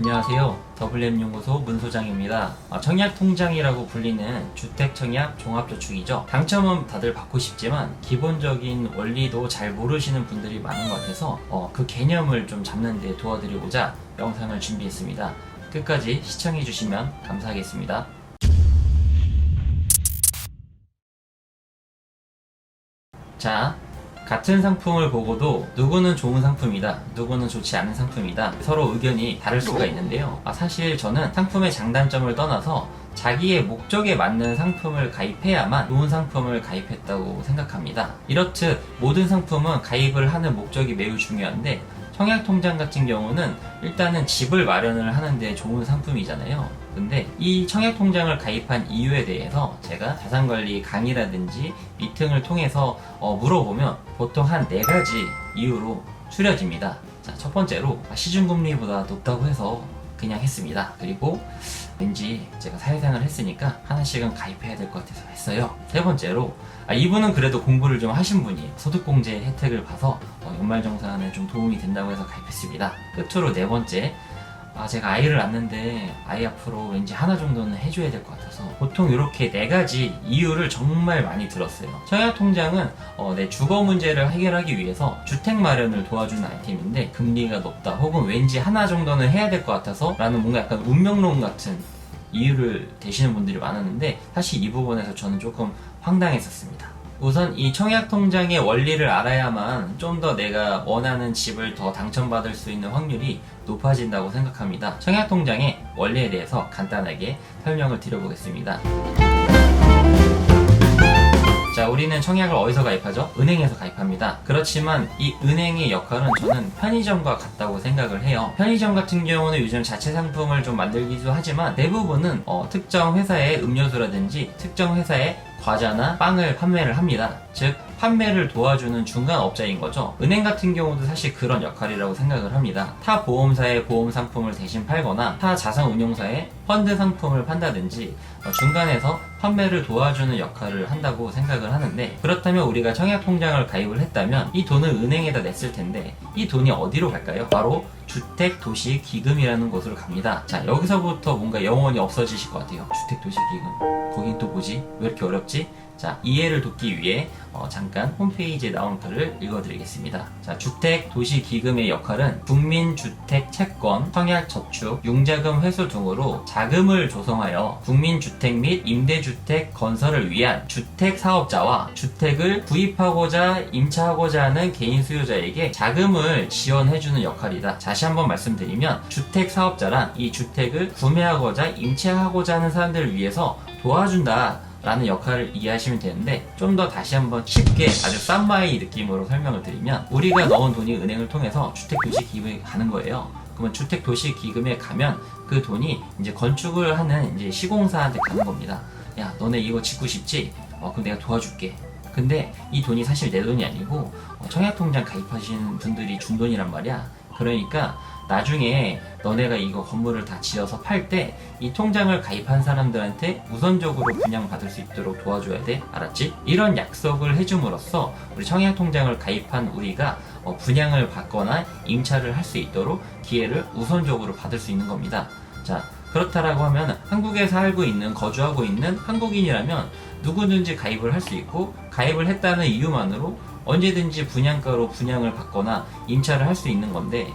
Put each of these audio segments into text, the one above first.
안녕하세요. WM연구소 문소장입니다. 청약통장이라고 불리는 주택청약 종합저축이죠. 당첨은 다들 받고 싶지만 기본적인 원리도 잘 모르시는 분들이 많은 것 같아서 그 개념을 좀 잡는 데 도와드리고자 영상을 준비했습니다. 끝까지 시청해주시면 감사하겠습니다. 자, 같은 상품을 보고도 누구는 좋은 상품이다, 누구는 좋지 않은 상품이다, 서로 의견이 다를 수가 있는데요. 사실 저는 상품의 장단점을 떠나서 자기의 목적에 맞는 상품을 가입해야만 좋은 상품을 가입했다고 생각합니다. 이렇듯 모든 상품은 가입을 하는 목적이 매우 중요한데 청약통장 같은 경우는 일단은 집을 마련을 하는데 좋은 상품이잖아요. 근데 이 청약통장을 가입한 이유에 대해서 제가 자산관리 강의라든지 미팅을 통해서 물어보면 보통 한 4가지 이유로 추려집니다. 자, 첫 번째로 시중금리보다 높다고 해서 그냥 했습니다. 그리고 왠지 제가 사회생활을 했으니까 하나씩은 가입해야 될 것 같아서 했어요. 세 번째로 이분은 그래도 공부를 좀 하신 분이에요. 소득공제 혜택을 봐서 연말정산에 좀 도움이 된다고 해서 가입했습니다. 끝으로 네 번째, 제가 아이를 낳는데 아이 앞으로 왠지 하나 정도는 해줘야 될 것 같아서 보통 이렇게 4가지 이유를 정말 많이 들었어요. 청약통장은 내 주거 문제를 해결하기 위해서 주택 마련을 도와주는 아이템인데 금리가 높다 혹은 왠지 하나 정도는 해야 될 것 같아서 라는 뭔가 약간 운명론 같은 이유를 대시는 분들이 많았는데 사실 이 부분에서 저는 조금 황당했었습니다. 우선 이 청약통장의 원리를 알아야만 좀 더 내가 원하는 집을 더 당첨받을 수 있는 확률이 높아진다고 생각합니다. 청약통장의 원리에 대해서 간단하게 설명을 드려보겠습니다. 자, 우리는 청약을 어디서 가입하죠? 은행에서 가입합니다. 그렇지만 이 은행의 역할은 저는 편의점과 같다고 생각을 해요. 편의점 같은 경우는 요즘 자체 상품을 좀 만들기도 하지만 대부분은 특정 회사의 음료수라든지 특정 회사의 과자나 빵을 판매를 합니다. 즉 판매를 도와주는 중간업자인 거죠. 은행 같은 경우도 사실 그런 역할이라고 생각을 합니다. 타 보험사의 보험 상품을 대신 팔거나 타 자산운용사의 펀드 상품을 판다든지 중간에서 판매를 도와주는 역할을 한다고 생각을 하는데, 그렇다면 우리가 청약통장을 가입을 했다면 이 돈을 은행에다 냈을 텐데 이 돈이 어디로 갈까요? 바로 주택도시기금이라는 곳으로 갑니다. 자, 여기서부터 뭔가 영혼이 없어지실 것 같아요. 주택도시기금, 거긴 또 뭐지? 왜 이렇게 어렵지? 자, 이해를 돕기 위해 잠깐 홈페이지에 나온 글을 읽어드리겠습니다. 자, 주택도시기금의 역할은 국민주택채권, 청약저축, 융자금 회수 등으로 자금을 조성하여 국민주택 및 임대주택 건설을 위한 주택사업자와 주택을 구입하고자 임차하고자 하는 개인 수요자에게 자금을 지원해주는 역할이다. 다시 한번 말씀드리면 주택사업자란 이 주택을 구매하고자 임차하고자 하는 사람들을 위해서 도와준다 라는 역할을 이해하시면 되는데, 좀 더 다시 한번 쉽게 아주 싼마이 느낌으로 설명을 드리면 우리가 넣은 돈이 은행을 통해서 주택도시기금에 가는 거예요. 그러면 주택도시기금에 가면 그 돈이 이제 건축을 하는 이제 시공사한테 가는 겁니다. 야, 너네 이거 짓고 싶지? 그럼 내가 도와줄게. 근데 이 돈이 사실 내 돈이 아니고 청약통장 가입하시는 분들이 준 돈이란 말이야. 그러니까 나중에 너네가 이거 건물을 다 지어서 팔 때 이 통장을 가입한 사람들한테 우선적으로 분양받을 수 있도록 도와줘야 돼. 알았지? 이런 약속을 해줌으로써 우리 청약통장을 가입한 우리가 분양을 받거나 임차를 할 수 있도록 기회를 우선적으로 받을 수 있는 겁니다. 자, 그렇다라고 하면 한국에 살고 있는, 거주하고 있는 한국인이라면 누구든지 가입을 할 수 있고, 가입을 했다는 이유만으로 언제든지 분양가로 분양을 받거나 임차를 할 수 있는 건데,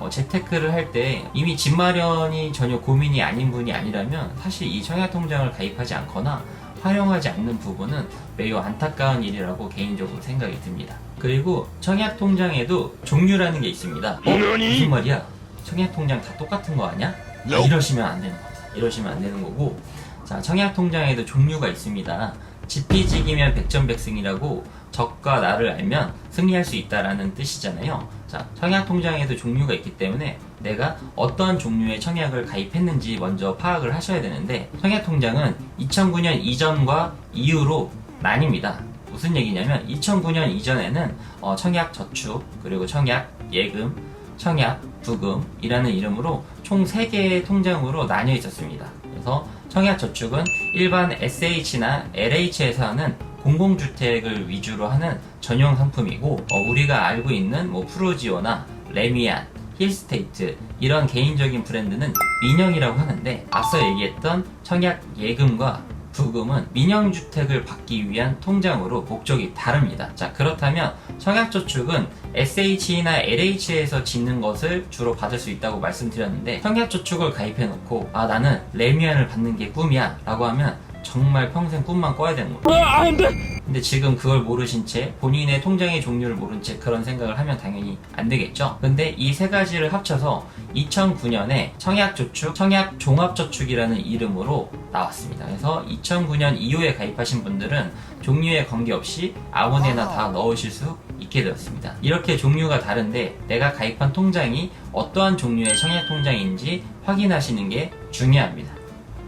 재테크를 할 때 이미 집 마련이 전혀 고민이 아닌 분이 아니라면 사실 이 청약통장을 가입하지 않거나 활용하지 않는 부분은 매우 안타까운 일이라고 개인적으로 생각이 듭니다. 그리고 청약통장에도 종류라는 게 있습니다. 무슨 말이야? 청약통장 다 똑같은 거 아니야? 이러시면 안 되는 겁니다. 이러시면 안 되는 거고, 자, 청약통장에도 종류가 있습니다. 지피지기면 백전백승이라고 적과 나를 알면 승리할 수 있다라는 뜻이잖아요. 자, 청약통장에도 종류가 있기 때문에 내가 어떤 종류의 청약을 가입했는지 먼저 파악을 하셔야 되는데, 청약통장은 2009년 이전과 이후로 나뉩니다. 무슨 얘기냐면 2009년 이전에는 청약저축, 그리고 청약예금, 청약부금이라는 이름으로 총 3개의 통장으로 나뉘어 있었습니다. 그래서 청약저축은 일반 SH나 LH에서 하는 공공주택을 위주로 하는 전용 상품이고, 우리가 알고 있는 프로지오나 레미안, 힐스테이트 이런 개인적인 브랜드는 민영이라고 하는데, 앞서 얘기했던 청약 예금과 부금은 민영주택을 받기 위한 통장으로 목적이 다릅니다. 자, 그렇다면 청약저축은 SH나 LH에서 짓는 것을 주로 받을 수 있다고 말씀드렸는데, 청약저축을 가입해놓고 나는 레미안을 받는 게 꿈이야 라고 하면 정말 평생 꿈만 꿔야 되는 거예요. 근데 지금 그걸 모르신 채, 본인의 통장의 종류를 모른 채 그런 생각을 하면 당연히 안 되겠죠. 근데 이 세 가지를 합쳐서 2009년에 청약저축, 청약종합저축이라는 이름으로 나왔습니다. 그래서 2009년 이후에 가입하신 분들은 종류에 관계없이 아무데나 다 넣으실 수 있게 되었습니다. 이렇게 종류가 다른데 내가 가입한 통장이 어떠한 종류의 청약통장인지 확인하시는 게 중요합니다.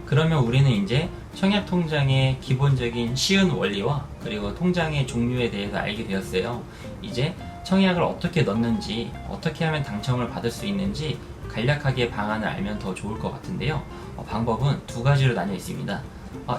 그러면 우리는 이제 청약통장의 기본적인 쉬운 원리와 그리고 통장의 종류에 대해서 알게 되었어요. 이제 청약을 어떻게 넣는지, 어떻게 하면 당첨을 받을 수 있는지 간략하게 방안을 알면 더 좋을 것 같은데요. 방법은 두 가지로 나뉘어 있습니다.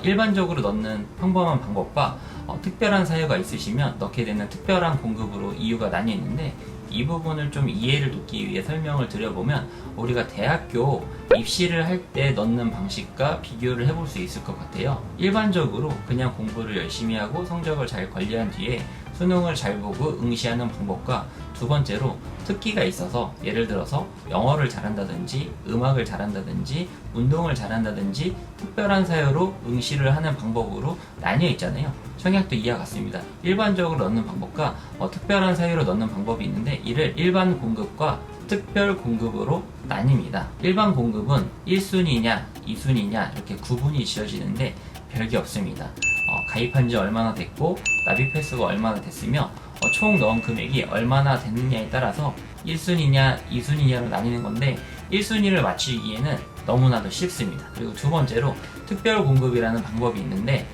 일반적으로 넣는 평범한 방법과 특별한 사유가 있으시면 넣게 되는 특별한 공급으로 이유가 나뉘어 있는데, 이 부분을 좀 이해를 돕기 위해 설명을 드려보면, 우리가 대학교 입시를 할 때 넣는 방식과 비교를 해볼 수 있을 것 같아요. 일반적으로 그냥 공부를 열심히 하고 성적을 잘 관리한 뒤에 수능을 잘 보고 응시하는 방법과, 두 번째로 특기가 있어서 예를 들어서 영어를 잘한다든지 음악을 잘한다든지 운동을 잘한다든지 특별한 사유로 응시를 하는 방법으로 나뉘어 있잖아요. 청약도 이와 같습니다. 일반적으로 넣는 방법과 특별한 사유로 넣는 방법이 있는데, 이를 일반 공급과 특별 공급으로 나뉩니다. 일반 공급은 1순위냐 2순위냐 이렇게 구분이 지어지는데 별게 없습니다. 가입한 지 얼마나 됐고 납입 횟수가 얼마나 됐으며 총 넣은 금액이 얼마나 됐느냐에 따라서 1순위냐 2순위냐로 나뉘는 건데, 1순위를 맞추기에는 너무나도 쉽습니다. 그리고 두 번째로 특별 공급이라는 방법이 있는데,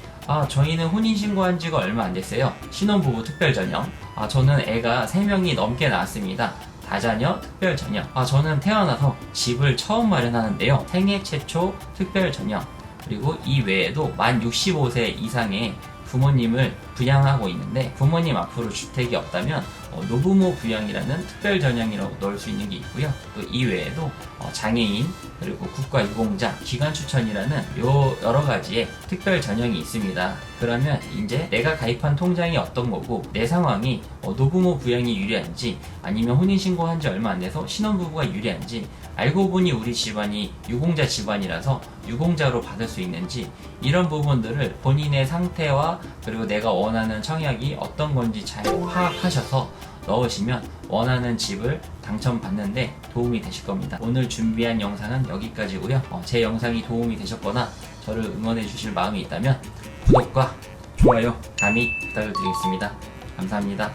저희는 혼인신고한 지가 얼마 안 됐어요. 신혼부부 특별전형. 저는 애가 3명이 넘게 낳았습니다. 다자녀 특별전형. 저는 태어나서 집을 처음 마련하는데요. 생애 최초 특별전형. 그리고 이 외에도 만 65세 이상의 부모님을 부양하고 있는데, 부모님 앞으로 주택이 없다면 노부모 부양이라는 특별 전형이라고 넣을 수 있는 게 있고요. 또 이 외에도 장애인, 그리고 국가유공자, 기관추천이라는 여러 가지의 특별 전형이 있습니다. 그러면 이제 내가 가입한 통장이 어떤 거고 내 상황이 노부모 부양이 유리한지, 아니면 혼인신고한 지 얼마 안 돼서 신혼부부가 유리한지, 알고 보니 우리 집안이 유공자 집안이라서 유공자로 받을 수 있는지, 이런 부분들을 본인의 상태와 그리고 내가 원하는 청약이 어떤 건지 잘 파악하셔서 넣으시면 원하는 집을 당첨받는데 도움이 되실 겁니다. 오늘 준비한 영상은 여기까지고요. 제 영상이 도움이 되셨거나 저를 응원해 주실 마음이 있다면 구독과 좋아요, 감히 부탁을 드리겠습니다. 감사합니다.